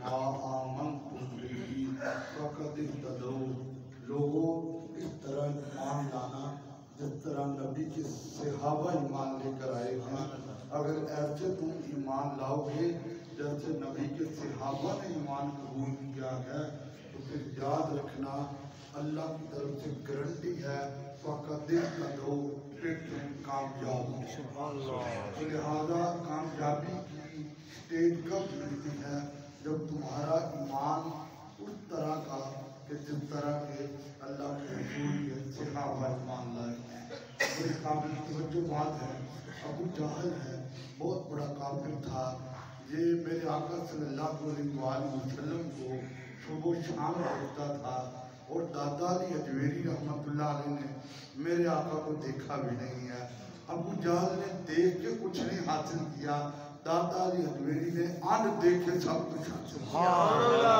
ما آمنتم بہ فقد اہتدوا۔ لوگوں اس طرح ایمان لانا جس طرح نبی کے صحابہ ایمان لے کر آئے ہیں، اگر ایسے تم ایمان لاؤ گے جیسے نبی کے صحابہ نے ایمان قبول کیا ہے تو پھر یاد رکھنا اللہ کی طرف سے گارنٹی ہے فقد اہتدوا، پھر تم کامیاب ہو۔ لہذا کامیابی کی اسٹیج کب ملتی ہے؟ جب تمہارا ایمان اس طرح کا کہ جس طرح کے اللہ کے رسول کے صحابہ ایمان لائے ہیں۔ بڑی قابل توجہ بات ہے، ابو جہل ہے، بہت بڑا کافر تھا، یہ میرے آقا صلی اللہ علیہ وآلہ وسلم کو صبح و شام دیکھتا تھا، اور دادا علی اجویری رحمۃ اللہ علیہ نے میرے آقا کو دیکھا بھی نہیں ہے۔ ابو جہل نے دیکھ کے کچھ نہیں حاصل کیا، دادا علی اجویری نے ان دیکھے سب کچھ حاصل کیا۔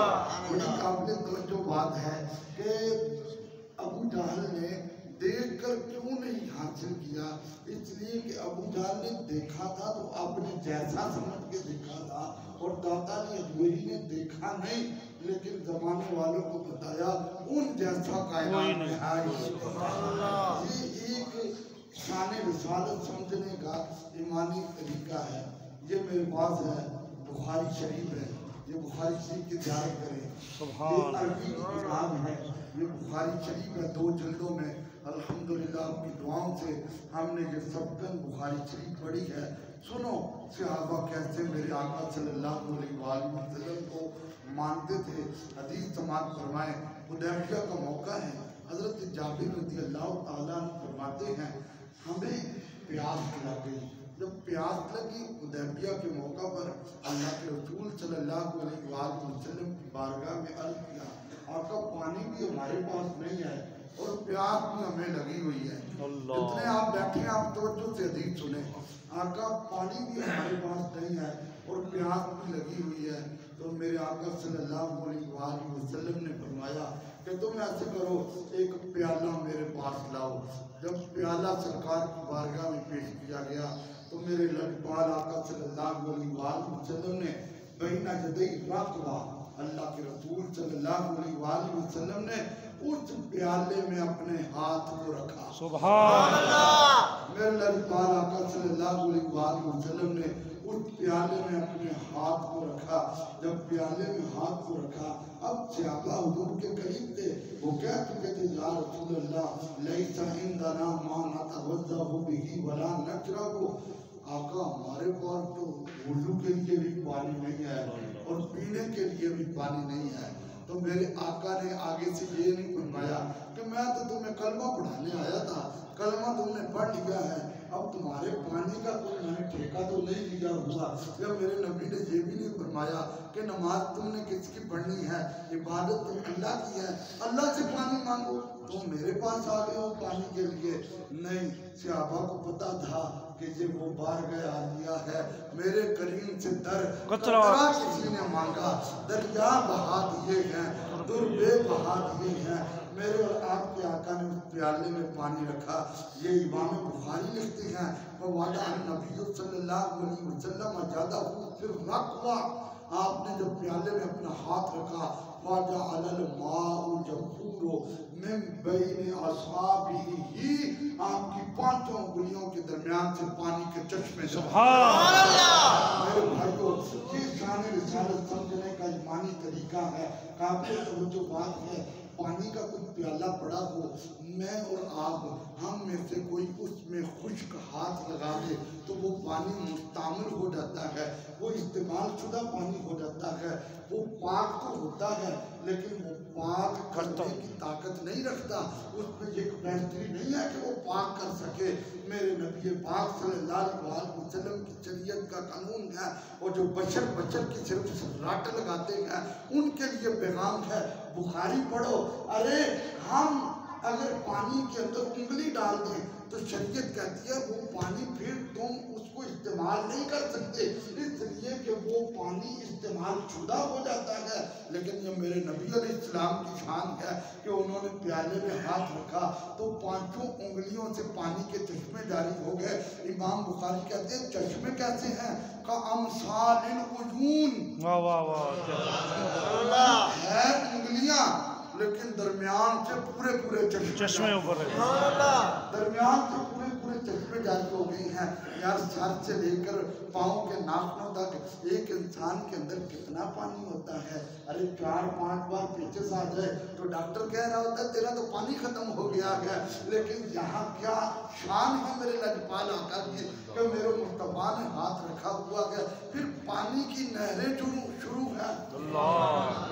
بڑی قابل توجہ بات ہے کہ ابو جہل نے دیکھ کر کیوں نہیں حاصل کیا؟ اس لیے کہ ابو جہل نے دیکھا تھا تو اپنے جیسا سمجھ کے دیکھا تھا، اور دادا علی اجویری نے دیکھا نہیں لیکن زمانے والوں کو بتایا ان جیسا کائنات میں ہے۔ یہ ایک شان رسالت سمجھنے کا ایمانی طریقہ ہے۔ یہ میرے پاس ہے، بخاری شریف ہے، یہ بخاری شریف کی زیارت کریں، یہ عربی کتاب ہے، یہ بخاری شریف ہے 2 جلدوں میں۔ الحمدللہ آپ کی دعاؤں سے ہم نے یہ سبقاً بخاری شریف پڑھی ہے۔ سنو صحابہ کیسے میرے آقا صلی اللہ علیہ وآلہ وسلم کو مانتے تھے۔ حدیث سماعت فرمائیں، حدیبیہ کا موقع ہے، حضرت جابر رضی اللہ تعالیٰ عنہ فرماتے ہیں ہمیں پیاس لگی۔ جب پیاس لگی حدیبیہ کے موقع پر اللہ کے رسول صلی اللہ علیہ وآلہ وسلم کی بارگاہ میں عرض کیا آقا پانی بھی ہمارے پاس نہیں ہے اور پیاس بھی ہمیں لگی ہوئی ہے۔ جتنے آپ بیٹھے ہیں آپ توجہ سے حدیث سنیں، آقا پانی بھی ہمارے پاس نہیں ہے اور پیاس بھی لگی ہوئی ہے۔ تو میرے آقا صلی اللہ علیہ وآلہ وسلم نے فرمایا کہ تم ایسے کرو ایک پیالہ میرے پاس لاؤ۔ جب پیالہ سرکار کی بارگاہ میں پیش کیا گیا تو میرے لجپال آقا صلی اللہ علیہ وآلہ وسلم نے بین یدی رکھوا، اللہ کے رسول صلی اللہ علیہ وآلہ وسلم نے اس پیالے میں اپنے ہاتھ کو رکھا۔ سبحان اللہ! میرے لجپال آقا صلی اللہ علیہ وآلہ وسلم نے اس پیالے میں اپنے ہاتھ کو رکھا۔ جب پیالے میں ہاتھ کو رکھا، اب صحابہ حضور کے قریب تھے، وہ کہہ چکے تھے یا رسول اللہ لیس عندنا ما نتوضا بہ ولا نشرب، آقا ہمارے پاس تو وضو کے لیے بھی پانی نہیں ہے اور پینے کے لیے بھی پانی نہیں ہے۔ تو میرے آقا نے آگے سے یہ نہیں فرمایا کہ میں تو تمہیں کلمہ پڑھانے آیا تھا، کلمہ تم نے پڑھ لیا ہے، اب تمہارے پانی کا کوئی میں نے ٹھیکہ تو نہیں لیا ہوا۔ یا میرے نبی نے یہ بھی نہیں فرمایا کہ نماز تم نے کس کی پڑھنی ہے، عبادت تم اللہ کی ہے، اللہ سے پانی مانگو، تم میرے پاس آ گئے ہو پانی کے لیے۔ نہیں، صحابہ کو پتا تھا کہ یہ وہ بارگاہ عالیہ ہے، میرے کریم سے در قطرہ کسی نے مانگا، دریا بہا دیے ہیں، در بے بہا دیے ہیں۔ میرے اور آپ کے آقا نے اس پیالے میں پانی رکھا۔ یہ امام بخاری لکھتے ہیں وَوَضَعَ النَّبِيُّ صلی اللہ علیہ وسلم يَدَهُ فِي الرَّكْوَةِ، آپ نے جب پیالے میں اپنا ہاتھ رکھا فَجَعَلَ الْمَاءُ يَفُورُ مِن بَيْنِ أَصْحَابِهِ، آپ کی 5 انگلیوں کے درمیان سے پانی کے چشمے۔ سبحان اللہ! میرے بھائیو، یہ شان رسالت سمجھنے کا ایمانی طریقہ ہے۔ قابل توجہ بات ہے، پانی کا کوئی پیالہ پڑا ہو، میں اور آپ ہم میں سے کوئی اس میں خشک ہاتھ لگا دے تو وہ پانی مستعمل ہو جاتا ہے، وہ استعمال شدہ پانی ہو جاتا ہے، وہ پاک تو ہوتا ہے لیکن وہ پاک کرنے کی طاقت نہیں رکھتا، اس میں یہ کیپیسٹی نہیں ہے کہ وہ پاک کر سکے۔ میرے نبی پاک صلی اللہ علیہ وسلم کی شریعت کا قانون ہے، اور جو بشر کی صرف راٹ لگاتے ہیں ان کے لیے پیغام ہے۔ بخاری پڑھو، ارے ہم اگر پانی کے اندر انگلی ڈال دیں تو شریعت کہتی ہے وہ پانی پھر تم اس کو استعمال نہیں کر سکتے، اس لیے کہ وہ پانی استعمال شدہ ہو جاتا ہے۔ لیکن یہ میرے نبی علیہ السلام کی شان ہے کہ انہوں نے پیالے میں ہاتھ رکھا تو 5 انگلیوں سے پانی کے چشمے جاری ہو گئے۔ امام بخاری کہتے ہیں چشمے کیسے ہیں؟ کَأَمْثَالِ الْعُیُونِ، لیکن درمیان سے پورے پورے چشمے اوپر درمیان سے پورے پورے چشمے جاری ہو گئی ہیں یار. سر سے لے کر پاؤں کے ناخنوں تک ایک انسان کے اندر کتنا پانی ہوتا ہے. ارے 4-5 بار پیچس آ جائے تو ڈاکٹر کہہ رہا ہوتا ہے تیرا تو پانی ختم ہو گیا ہے. لیکن یہاں کیا شان ہے میرے لجپال آقا کی کہ میرے مصطفیٰ نے ہاتھ رکھا ہوا ہے. پھر پانی کی نہریں شروع ہیں.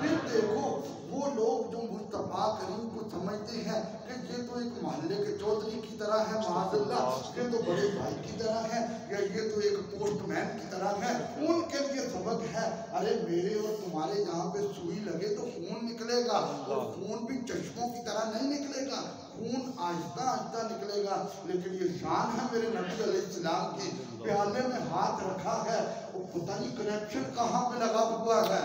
پھر دیکھو وہ لوگ جو مصطفیٰ کریم کو سمجھتے ہیں کہ یہ تو ایک محلے کے چودھری کی طرح ہے, معاذ اللہ یہ تو بڑے بھائی کی طرح ہے, یا یہ تو ایک پوسٹ مین کی طرح ہے, ان کے لیے سبق ہے. ارے میرے اور تمہارے یہاں پہ سوئی لگے تو خون نکلے گا, اور خون بھی چشموں کی طرح نہیں نکلے گا, خون آہستہ آہستہ نکلے گا. لیکن یہ شان ہے میرے نبی علیہ السلام کی, پیالے میں ہاتھ رکھا ہے, وہ پتہ نہیں کنیکشن کہاں پہ لگا ہوا ہے,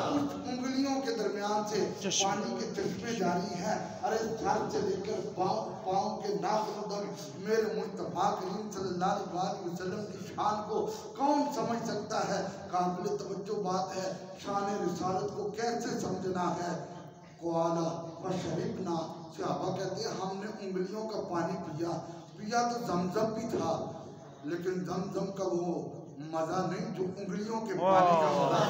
کچھ انگلیوں کے درمیان سے پانی کے چشمے جاری ہیں. ارے سر سے لے کر پاؤں کے ناخنوں تک میرے مصطفیٰ کریم صلی اللہ علیہ وسلم کی شان کو کون سمجھ سکتا ہے. قابل توجہ بات ہے, شان رسالت کو کیسے سمجھنا ہے. قوالا وشربنا, صحابہ کہتے ہیں ہم نے انگلیوں کا پانی پیا تو زمزم بھی تھا, لیکن زمزم کا وہ مزہ نہیں جو انگلیوں کے پانی کا مزہ.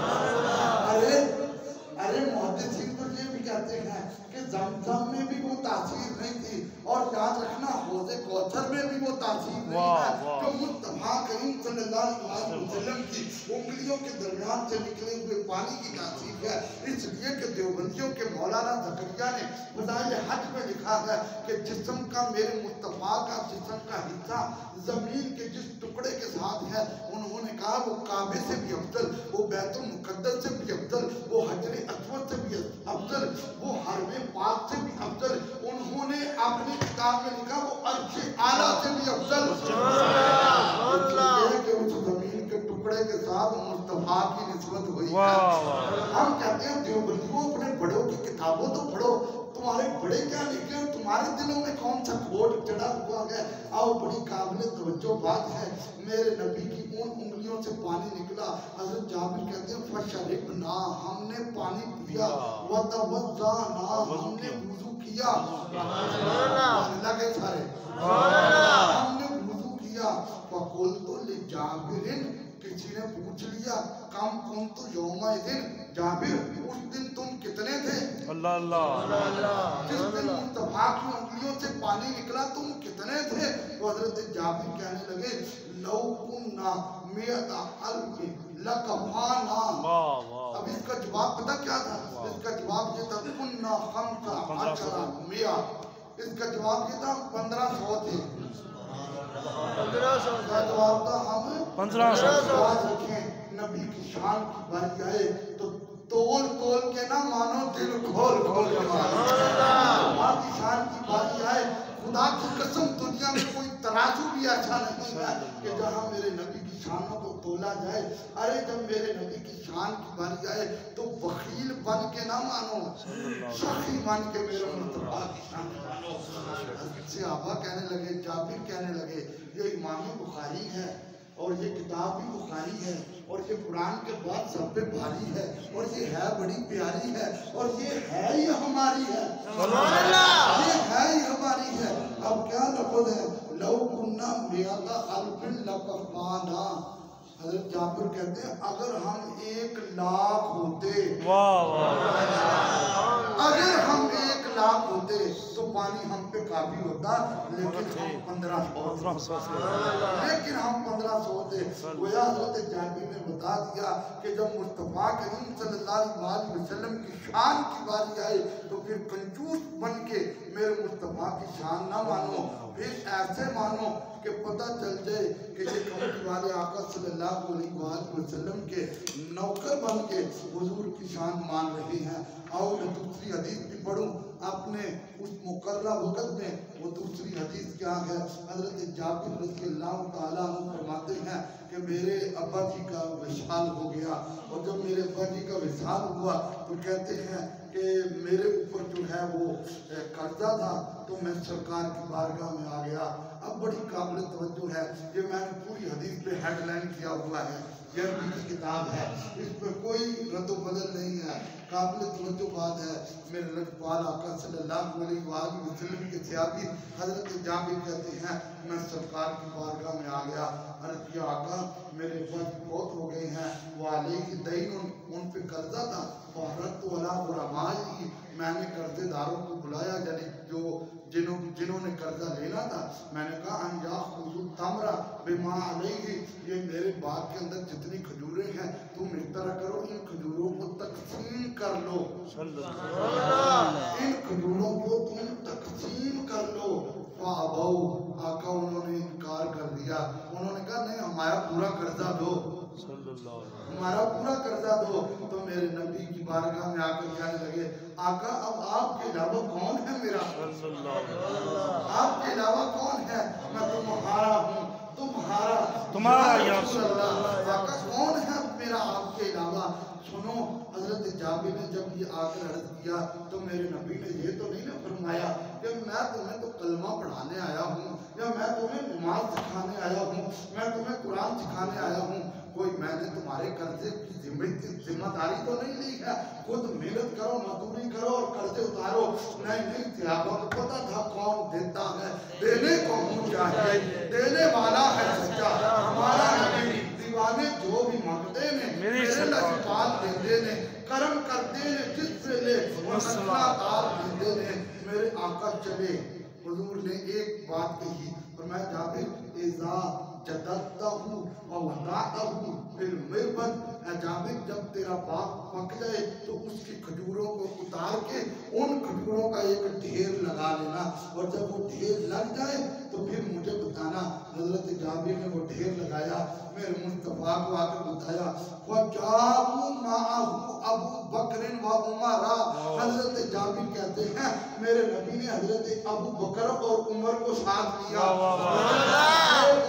ارے محدثین تو یہ بھی کہتے ہیں کہ زمزم میں بھی وہ تاثیر نہیں تھی, اور یاد رکھنا حوض کوثر میں بھی وہ تاثیر نہیں ہے کہ مصطفیٰ کریم صلی اللہ علیہ وسلم کی انگلیوں کے درمیان سے نکلے ہوئے پانی کی تاثیر ہے. اس لیے کہ دیوبندیوں کے مولانا زکریا نے فضائل حج میں لکھا ہے کہ جسم کا میرے مصطفیٰ کا جسم کا حصہ زمین کے جس ٹکڑے کے ساتھ ہے, انہوں نے کہا وہ کعبے سے بھی افضل, وہ بیت المقدس سے بھی افضل, وہ حجر اسود سے بھی افضل, وہ حرم پاک سے بھی افضل. انہوں نے اپنی کتاب میں لکھا وہ عرش اعلیٰ سے بھی افضل. یہ کہ اس زمین کے ٹکڑے کے ساتھ مصطفیٰ کی نسبت ہوئی ہے. ہم کہتے ہیں دیوبندیوں اپنے بڑوں کی کتابوں تو پڑھو, تمہارے بڑے کیا لکھے اور تمہارے دلوں میں کون سا کھوٹ چڑھا ہوا ہے. آؤ بڑی قابل توجہ بات ہے, میرے نبی کی ان انگلیوں سے پانی نکلا. حضرت جابر کہتے ہیں فشربنا, ہم نے پانی پیا, وتوضأنا, ہم نے وضو کیا. لگے سارے ہم نے وضو کیا. فقلت لجابر, کسی نے پوچھ لیا کم کنت یومئذ, جابر اس دن تم کتنے تھے؟ اللہ اللہ. جس دن مصطفیٰ کی انگلیوں سے پانی نکلا تم کتنے تھے؟ تو حضرت جابر کہنے لگے لو کننا مئۃ الف لکفانا. اب اس کا جواب پتہ کیا تھا؟ اس کا جواب یہ تھا کننا 15 اس کا جواب یہ تھا 1500 تھے. 1500 کا جواب تھا ہم 1500 رکھیں. نبی کی شان کی باری آئے تو تول کے نہ مانو, دل کھول کے مانو. ماں کی شان کی باری آئے, خدا کی قسم دنیا میں کوئی ترازو بھی ایسا نہیں ہے کہ جہاں میرے نبی کی شانوں کو تولا جائے. ارے جب میرے نبی کی شان کی باری آئے تو بخیل بن کے نہ مانو, سخی بن کے میرے مصطفیٰ کی شان مانو. صحابہ کہنے لگے, جابر کہنے لگے یہ امام بخاری ہے, اور یہ کتاب بھی بخاری ہے, اور یہ قرآن کے بعد سب پہ بھاری ہے, اور یہ ہے بڑی پیاری ہے, اور یہ ہے ہی ہماری ہے. یہ ہے ہی ہماری ہے. اب کیا لفظ ہے, لو کننا مئۃ الف لکفانا. حضرت جابر کہتے ہیں اگر ہم 1,00,000 ہوتے, اگر ہم 1,00,000 ہوتے تو پانی ہم پہ کافی ہوتا, لیکن ہم 1500 لیکن ہم 1500 تھے. گویا حضرت جابر نے بتا دیا کہ جب مصطفیٰ کریم صلی اللہ علیہ وسلم کی شان کی باری آئے تو پھر کنجوس بن کے میرے مصطفیٰ کی شان نہ مانو, پھر ایسے مانو کہ پتہ چل جائے کہ یہ کمکی والے آقا صلی اللہ علیہ وسلم کے نوکر بن کے حضور کی شان مان رہے ہیں. آؤ میں دوسری حدیث بھی پڑھوں اپنے اس مقررہ وقت میں. وہ دوسری حدیث کیا ہے؟ حضرت جابر رضی اللہ تعالیٰ عنہ فرماتے ہیں کہ میرے ابا جی کا وصال ہو گیا, اور جب میرے ابا جی کا وصال ہوا تو کہتے ہیں کہ میرے اوپر جو ہے وہ قرضہ تھا, تو میں سرکار کی بارگاہ میں آ گیا. اب بڑی قابل توجہ ہے, یہ میں نے پوری حدیث پہ ہیڈ لائن کیا ہوا ہے. یہ نبی کی کتاب ہے، اس پر کوئی رد و بدل نہیں ہے۔ قابل توجہ بات ہے، میرے لجپال آقا صلی اللہ علیہ وآلہ وسلم کے صحابی حضرت جابر کہتے ہیں میں سرکار کی بارگاہ میں آ گیا، عرض کیا آقا میرے پاس بہت ہو گئے ہیں، وعلیہ دین، ان پہ قرضہ تھا، فہرت والا غرمائی، میں نے قرضے داروں کو بلایا، یعنی جنہوں نے قرضہ لینا تھا، میں نے کہا ان یاخذوا التمر بما علیہ، یہ میرے باغ کے اندر جتنی کھجوریں ہیں تم اس طرح کرو ان کھجوروں کو تقسیم کر لو، ان کھجوروں کو تم تقسیم کر لو۔ فابوا، آقا انہوں نے انکار کر دیا، انہوں نے کہا نہیں ہمارا پورا قرضہ دو، ہمارا پورا قرضہ دو۔ تو میرے نبی کی بارگاہ میں آ کر کہنے لگے آقا اب آپ کے علاوہ کون ہے میرا، آپ کے علاوہ کون ہے، میں تمہارا ہوں، تمہارا یا رسول اللہ، آقا کون ہے میرا آپ کے علاوہ۔ سنو حضرت جابر نے جب یہ آ کر عرض کیا تو میرے نبی نے یہ تو نہیں نہ فرمایا کہ میں تمہیں تو کلمہ پڑھانے آیا ہوں، یا میں تمہیں نماز سکھانے آیا ہوں، میں تمہیں قرآن سکھانے آیا ہوں، کوئی میں نے تمہارے قرضے کی ذمہ داری تو نہیں لی ہے، خود محنت کرو، مزدوری کرو اور قرضے اتارو۔ نہیں صحابہ کو پتا تھا کون دیتا ہے، دینے کو منہ چاہیے، دینے والا ہے سچا ہمارا نبی، دیوانے جو بھی مانگتے نے میرے لجپال دیندے نے، کرم کرتے نے جس سے لے مسئلہ دار دیندے نے۔ میرے آقا چلے، حضور نے ایک بات کہی، فرمایا جابر اذا جددتہ و ودعتہ فی المربد، اے جابر جب تیرا باغ پک جائے تو اس کی کھجوروں کو اتار کے ان کھجوروں کا ایک ڈھیر لگا لینا، اور جب وہ ڈھیر لگ جائے تو پھر مجھے بتانا۔ حضرت جابر نے وہ ڈھیر لگایا، میرے مصطفیٰ کو آ کے بتایا، وَجَابُوا مَعَهُ ابو بکر و عمر، حضرت جابر کہتے ہیں میرے نبی نے حضرت ابو بکر اور عمر کو ساتھ لیا،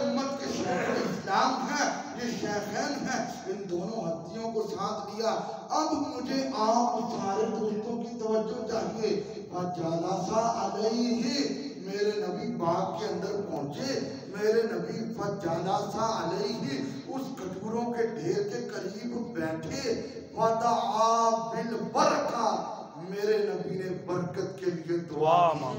امت کے شیخ اسلام ہیں، یہ شیخین ہیں، ان دونوں ہستیوں کو ساتھ لیا۔ اب مجھے آپ سارے دوستوں کی توجہ چاہیے، فَجَلَسَ عَلَيْهِ، میرے نبی باغ کے اندر پہنچے، میرے نبی فَجَلَسَ عَلَيْهِ، اس کھجوروں کے ڈھیر کے قریب بیٹھے، وَدَعَا بِالْبَرْکَةِ، میرے نبی نے برکت کے لیے دعا کی،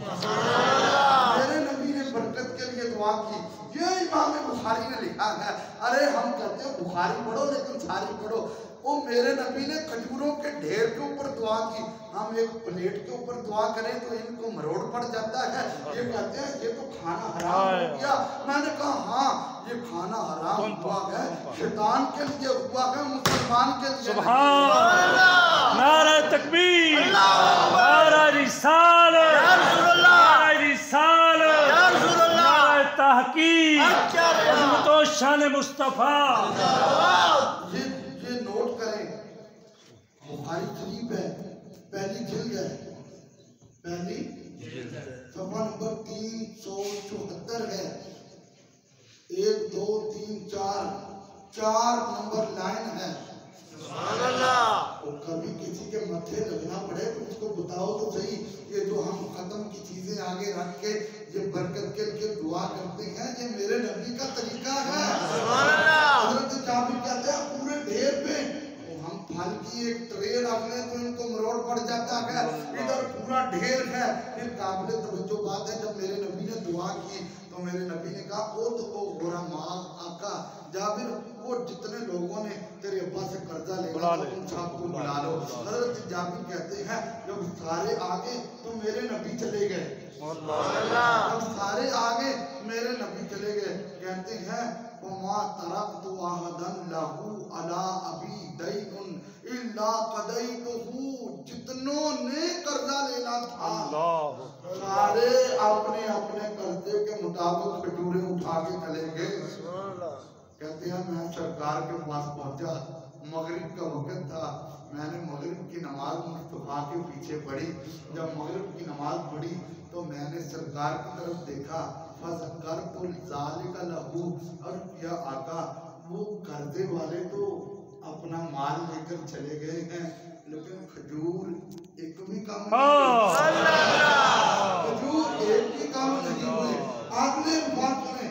میرے نبی نے برکت کے لیے دعا کی۔ یہ امام بخاری نے لکھا ہے، ارے ہم کہتے ہیں بخاری پڑھو لیکن ساری پڑھو، وہ میرے نبی نے کھجوروں کے ڈھیر کے اوپر دعا کی۔ ہم ایک پلیٹ کے اوپر دعا کریں تو ان کو مروڑ پڑ جاتا ہے، یہ کہتے ہیں یہ تو کھانا حرام ہو گیا۔ میں نے کہا ہاں یہ کھانا حرام ہوا ہے، شیطان کے لیے ہوا ہے، مسلمان کے لیے۔ سبحان اللہ، نعرہ تکبیر، نعرہ رسالت، نعرہ رسالت، نعرہ تحقیق، عظمت و شان مصطفیٰ۔ یہ نوٹ کریں، بخاری شریف ہے، پہلی جلد ہے، پہلی صفحہ نمبر 374 ہے، 1 2 3 4 4 نمبر لائن ہے۔ سبحان اللہ، اور کبھی کسی کے متھے لگنا پڑے تو اس کو بتاؤ تو صحیح، یہ جو ہم ختم کی چیزیں آگے رکھ کے یہ برکت کے لیے دعا کرتے ہیں، یہ میرے نبی کا طریقہ ہے۔ سبحان اللہ، حضرت جابر کہتے ہیں پورے ڈھیر پہ ہم پھل کی ایک ٹرے رکھ لیں تو ان کو مروڑ پڑ جاتا ہے، ادھر پورا ڈھیر ہے۔ پھر قابل توجہ بات ہے، جب میرے نبی نے دعا کی تو میرے نبی نے کہا او تو او غرماء آقا جابر، وہ جتنے لوگوں نے تیرے ابا سے قرضہ لینا تھا ان سب کو بلا لو۔ حضرت جابر کہتے ہیں جب سارے آگے تو میرے نبی چلے گئے، جب سارے آگے میرے نبی چلے گئے، کہتے ہیں وَمَا تَرَقْتُ أَحَدًا لَهُ عَلَىٰ أَبِي دَيْنٌ إِلَّا قَضَيْتُهُ، جتنوں نے قرضہ لینا تھا سارے اپنے اپنے قرضے کے مطابق کھجوریں اٹھا کے چلے گئے۔ کہتے ہیں میں سرکار کے پاس پہنچا، مغرب کا وقت تھا، میں نے مغرب کی نماز مصطفیٰ کے پیچھے پڑھی، جب مغرب کی نماز پڑھی تو میں نے سرکار کی طرف دیکھا، فَذَكَرْتُ ذَلِكَ لَهُ، اور کیا آقا وہ قرضے والے تو اپنا مال لے کر چلے گئے ہیں لیکن کھجور ایک بھی کام نہیں، کھجور ایک بھی کام نہیں ہوئے۔ اگلے بات میں